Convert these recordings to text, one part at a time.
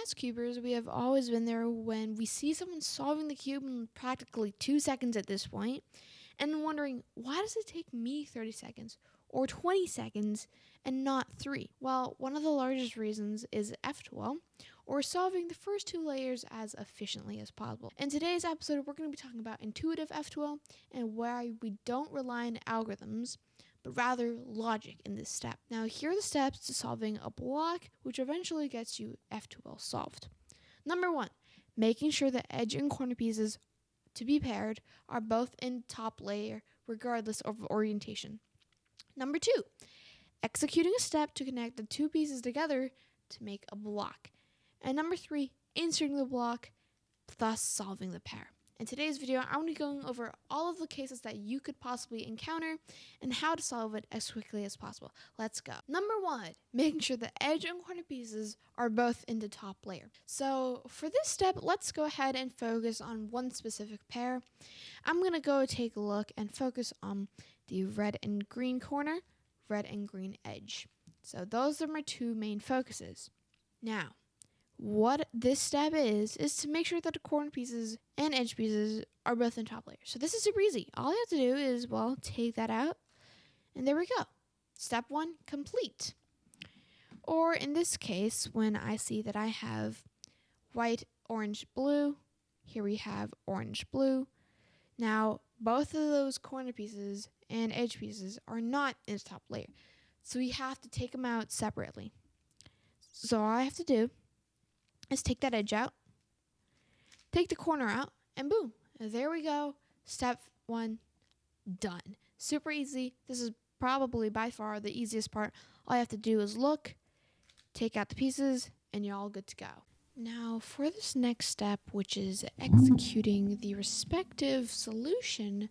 As cubers, we have always been there when we see someone solving the cube in practically 2 seconds at this point, and wondering, why does it take me 30 seconds or 20 seconds and not 3? Well, one of the largest reasons is F2L, or solving the first 2 layers as efficiently as possible. In today's episode, we're going to be talking about intuitive F2L and why we don't rely on algorithms, but rather logic in this step. Now, here are the steps to solving a block, which eventually gets you F2L solved. Number 1, making sure the edge and corner pieces to be paired are both in top layer, regardless of orientation. Number 2, executing a step to connect the 2 pieces together to make a block. And number 3, inserting the block, thus solving the pair. In today's video, I'm going to be going over all of the cases that you could possibly encounter and how to solve it as quickly as possible. Let's go. Number 1, making sure the edge and corner pieces are both in the top layer. So for this step, let's go ahead and focus on one specific pair. I'm going to go take a look and focus on the red and green corner, red and green edge. So those are my 2 main focuses. Now, what this step is to make sure that the corner pieces and edge pieces are both in top layer. So this is super easy. All you have to do is, well, take that out, and there we go. Step 1 complete. Or in this case, when I see that I have white, orange, blue, here we have orange, blue. Now, both of those corner pieces and edge pieces are not in the top layer. So we have to take them out separately. So all I have to do is take that edge out, take the corner out, and boom, there we go. Step 1 done. Super easy. This is probably by far the easiest part. All you have to do is look, take out the pieces, and you're all good to go. Now for this next step, which is executing the respective solution,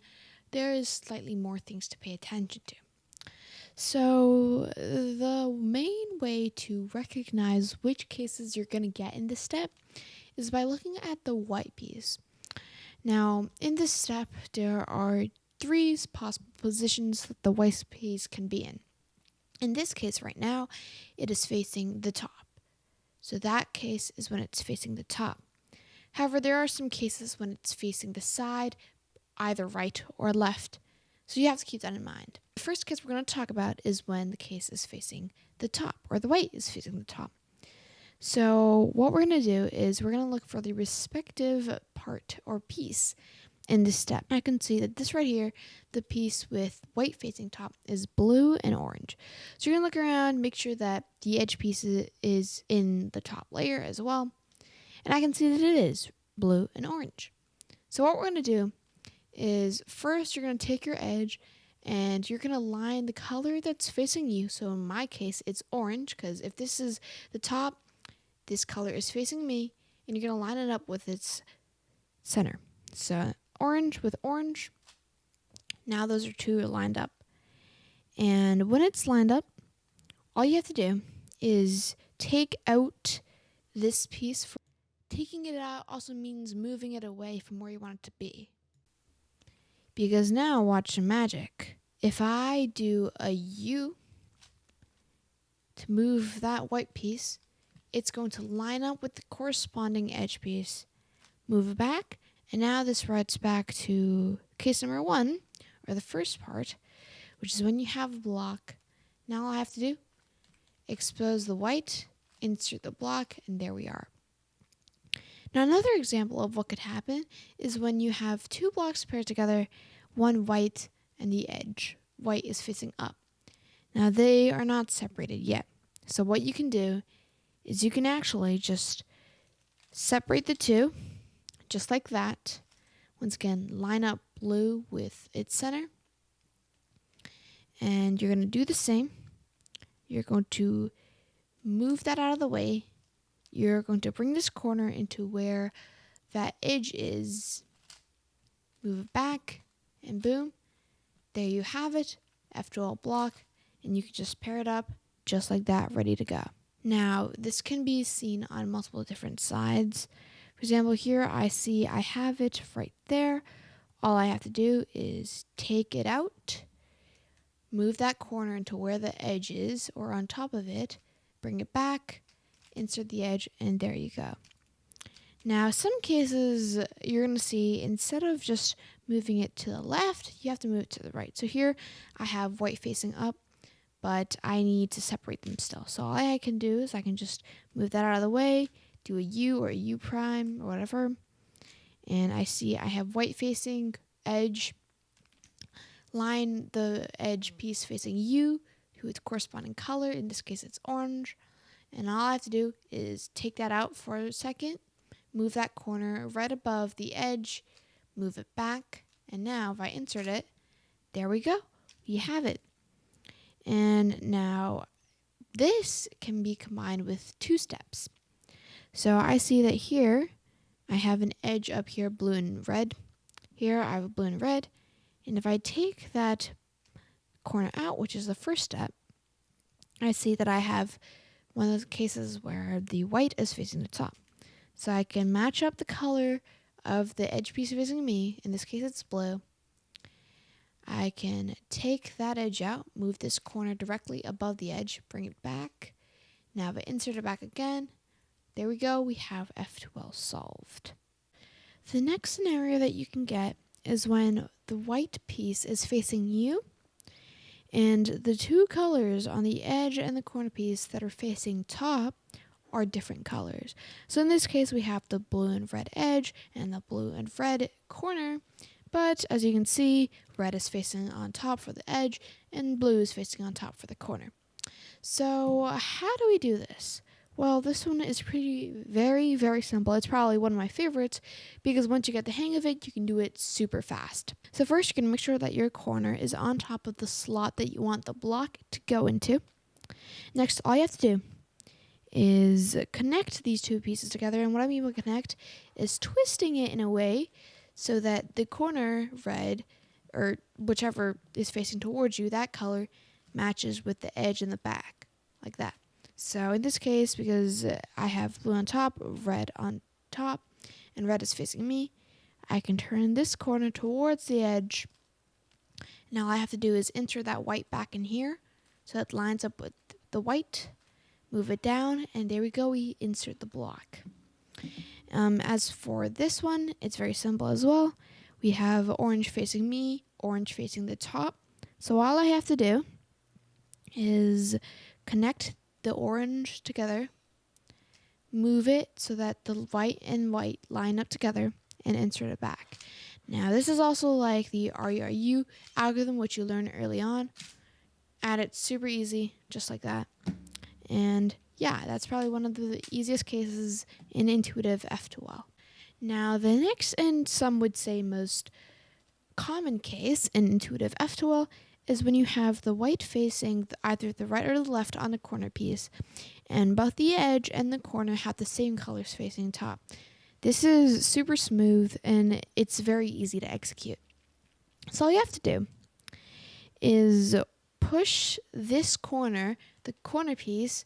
there is slightly more things to pay attention to. So the main way to recognize which cases you're going to get in this step is by looking at the white piece. Now, in this step, there are 3 possible positions that the white piece can be in. In this case right now, it is facing the top. So that case is when it's facing the top. However, there are some cases when it's facing the side, either right or left. So you have to keep that in mind. The first case we're going to talk about is when the case is facing the top, or the white is facing the top. So what we're going to do is we're going to look for the respective part or piece in this step. I can see that this right here, the piece with white facing top, is blue and orange. So you're going to look around, make sure that the edge piece is in the top layer as well. And I can see that it is blue and orange. So what we're going to do is first you're going to take your edge and you're going to line the color that's facing you. So in my case, it's orange, because if this is the top, this color is facing me, and you're going to line it up with its center. So orange with orange. Now those are 2 lined up. And when it's lined up, all you have to do is take out this piece. Taking it out also means moving it away from where you want it to be. Because now, watch the magic. If I do a U to move that white piece, it's going to line up with the corresponding edge piece, move it back, and now this writes back to case number 1, or the first part, which is when you have a block. Now all I have to do, expose the white, insert the block, and there we are. Now another example of what could happen is when you have 2 blocks paired together, one white and the edge. White is facing up. Now they are not separated yet. So what you can do is you can actually just separate the 2, just like that. Once again, line up blue with its center. And you're going to do the same. You're going to move that out of the way. You're going to bring this corner into where that edge is. Move it back, and boom, there you have it, F2L block, and you can just pair it up just like that, ready to go. Now, this can be seen on multiple different sides. For example, here I see I have it right there. All I have to do is take it out, move that corner into where the edge is or on top of it, bring it back, insert the edge, and there you go. Now, some cases you're going to see instead of just moving it to the left, you have to move it to the right. So here I have white facing up, but I need to separate them still. So all I can do is I can just move that out of the way, do a U or a U prime or whatever, and I see I have white facing edge, line the edge piece facing U to its corresponding color. In this case, it's orange. And all I have to do is take that out for a second, move that corner right above the edge, move it back, and now if I insert it, there we go. You have it. And now this can be combined with 2 steps. So I see that here I have an edge up here, blue and red. Here I have a blue and red. And if I take that corner out, which is the first step, I see that I have one of those cases where the white is facing the top. So I can match up the color of the edge piece facing me. In this case, it's blue. I can take that edge out, move this corner directly above the edge, bring it back. Now if I insert it back again, there we go, we have F2L solved. The next scenario that you can get is when the white piece is facing you and the 2 colors on the edge and the corner piece that are facing top are different colors. So in this case, we have the blue and red edge and the blue and red corner. But as you can see, red is facing on top for the edge and blue is facing on top for the corner. So how do we do this? Well, this one is very, very simple. It's probably one of my favorites because once you get the hang of it, you can do it super fast. So first, you're going to make sure that your corner is on top of the slot that you want the block to go into. Next, all you have to do is connect these 2 pieces together. And what I mean by connect is twisting it in a way so that the corner red, or whichever is facing towards you, that color matches with the edge in the back, like that. So in this case, because I have blue on top, red on top, and red is facing me, I can turn this corner towards the edge. Now all I have to do is insert that white back in here so it lines up with the white, move it down, and there we go, we insert the block. As for this one, it's very simple as well. We have orange facing me, orange facing the top. So all I have to do is connect the orange together, move it so that the white and white line up together, and insert it back. Now this is also like the RURU algorithm, which you learned early on. Add it super easy, just like that. And yeah, that's probably one of the easiest cases in intuitive F2L. Now the next, and some would say most common case in intuitive F2L, is when you have the white facing either the right or the left on the corner piece, and both the edge and the corner have the same colors facing top. This is super smooth and it's very easy to execute. So all you have to do is push this corner, the corner piece,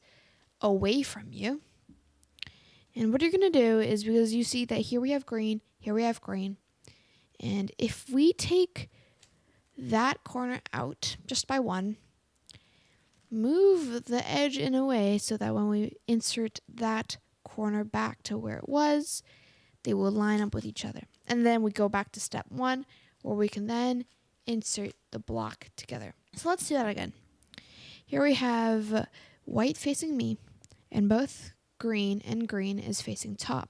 away from you. And what you're going to do is, because you see that here we have green, here we have green, and if we take that corner out just by 1, move the edge in a way so that when we insert that corner back to where it was, they will line up with each other. And then we go back to step 1 where we can then insert the block together. So let's do that again. Here we have white facing me and both green and green is facing top.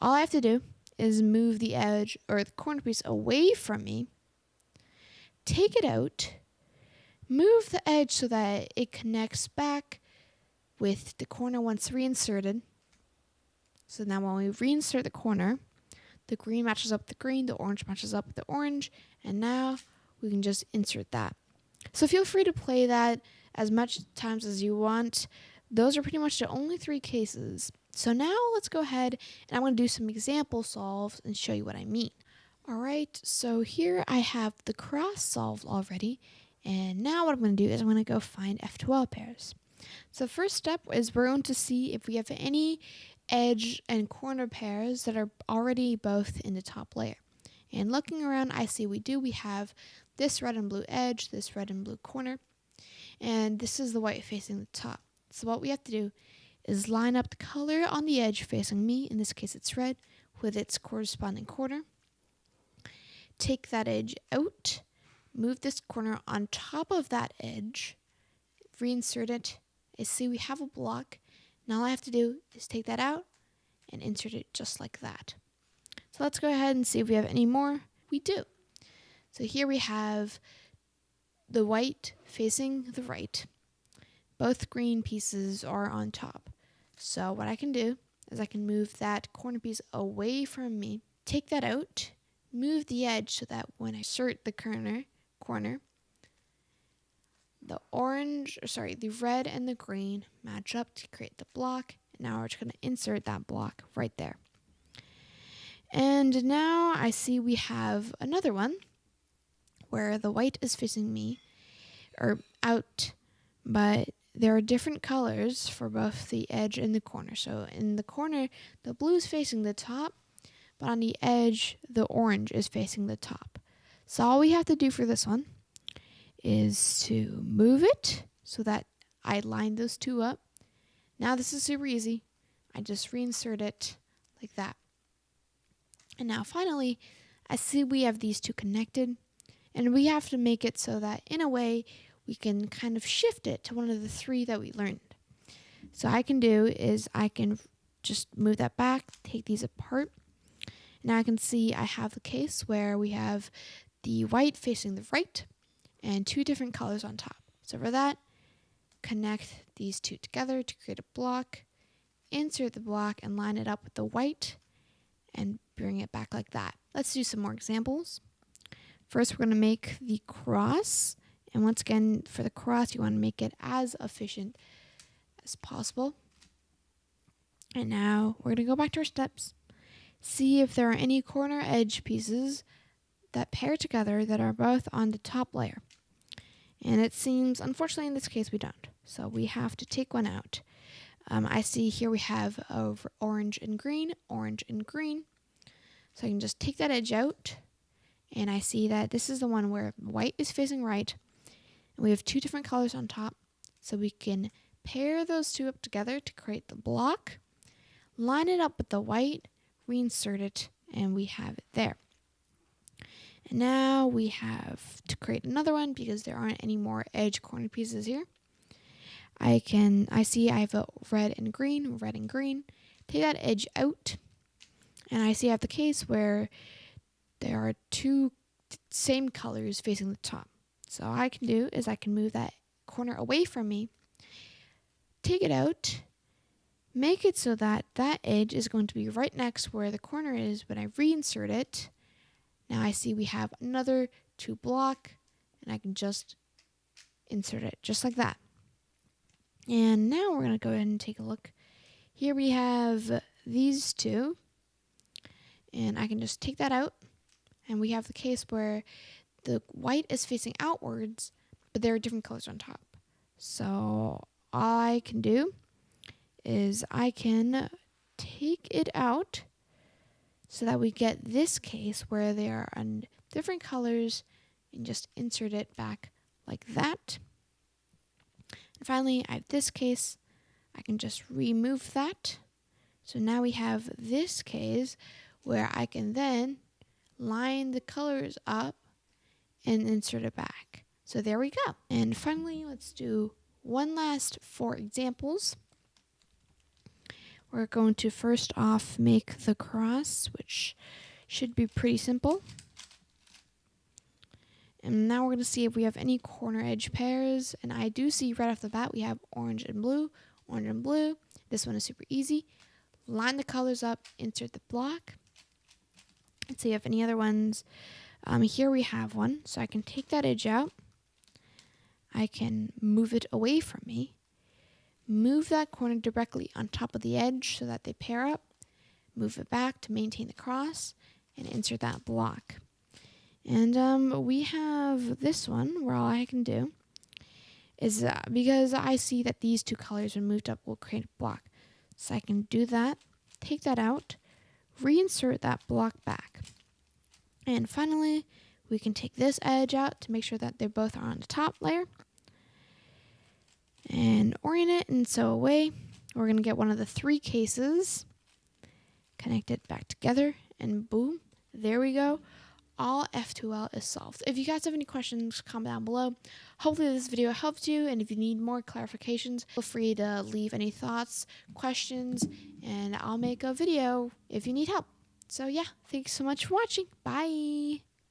All I have to do is move the edge or the corner piece away from me, take it out, move the edge so that it connects back with the corner once reinserted. So now when we reinsert the corner, the green matches up with the green, the orange matches up with the orange, and now we can just insert that. So feel free to play that as much times as you want. Those are pretty much the only 3 cases. So now let's go ahead and I'm going to do some example solves and show you what I mean. Alright, so here I have the cross solved already, and now what I'm going to do is I'm going to go find F2L pairs. So the first step is we're going to see if we have any edge and corner pairs that are already both in the top layer. And looking around, I see we do. We have this red and blue edge, this red and blue corner, and this is the white facing the top. So what we have to do is line up the color on the edge facing me, in this case it's red, with its corresponding corner. Take that edge out, move this corner on top of that edge, reinsert it. I see we have a block. Now all I have to do is take that out and insert it just like that. So let's go ahead and see if we have any more. We do. So here we have the white facing the right. Both green pieces are on top. So what I can do is I can move that corner piece away from me, take that out, move the edge so that when I insert the corner, the red and the green match up to create the block. And now we're just going to insert that block right there. And now I see we have another one where the white is facing me, or out, but there are different colors for both the edge and the corner. So in the corner, the blue is facing the top, but on the edge, the orange is facing the top. So all we have to do for this one is to move it so that I line those two up. Now this is super easy. I just reinsert it like that. And now finally, I see we have these two connected, and we have to make it so that in a way we can kind of shift it to one of the three that we learned. So I can do is I can just move that back, take these apart. Now I can see I have the case where we have the white facing the right and two different colors on top. So for that, connect these two together to create a block, insert the block and line it up with the white and bring it back like that. Let's do some more examples. First, we're going to make the cross. And once again, for the cross, you want to make it as efficient as possible. And now we're going to go back to our steps. See if there are any corner edge pieces that pair together that are both on the top layer. And it seems, unfortunately, in this case, we don't. So we have to take one out. I see here we have orange and green. So I can just take that edge out. And I see that this is the one where white is facing right. And we have two different colors on top. So we can pair those two up together to create the block. Line it up with the white. Reinsert it. And we have it there. And now we have to create another one because there aren't any more edge corner pieces here. I see I have a red and green. Take that edge out. And I see I have the case where there are two same colors facing the top. So all I can do is I can move that corner away from me, take it out, make it so that that edge is going to be right next where the corner is when I reinsert it. Now I see we have another two block, and I can just insert it just like that. And now we're going to go ahead and take a look. Here we have these two, and I can just take that out, and we have the case where the white is facing outwards, but there are different colors on top. So all I can do is I can take it out so that we get this case where they are on different colors, and just insert it back like that. And finally, I have this case. I can just remove that. So now we have this case where I can then line the colors up and insert it back. So there we go. And finally, let's do one last 4 examples. We're going to first off make the cross, which should be pretty simple. And now we're going to see if we have any corner edge pairs. And I do see right off the bat we have orange and blue. This one is super easy. Line the colors up, insert the block. Let's see if any other ones. Here we have one. So I can take that edge out. I can move it away from me. Move that corner directly on top of the edge so that they pair up. Move it back to maintain the cross. And insert that block. And we have this one where all I can do is because I see that these two colors when moved up will create a block. So I can do that, take that out, reinsert that block back. And finally, we can take this edge out to make sure that they both are on the top layer. And orient it and sew away. We're going to get one of the 3 cases, connect it back together, and boom, there we go. All F2L is solved. If you guys have any questions, comment down below. Hopefully this video helped you, and if you need more clarifications, feel free to leave any thoughts, questions, and I'll make a video if you need help. So yeah, thanks so much for watching. Bye!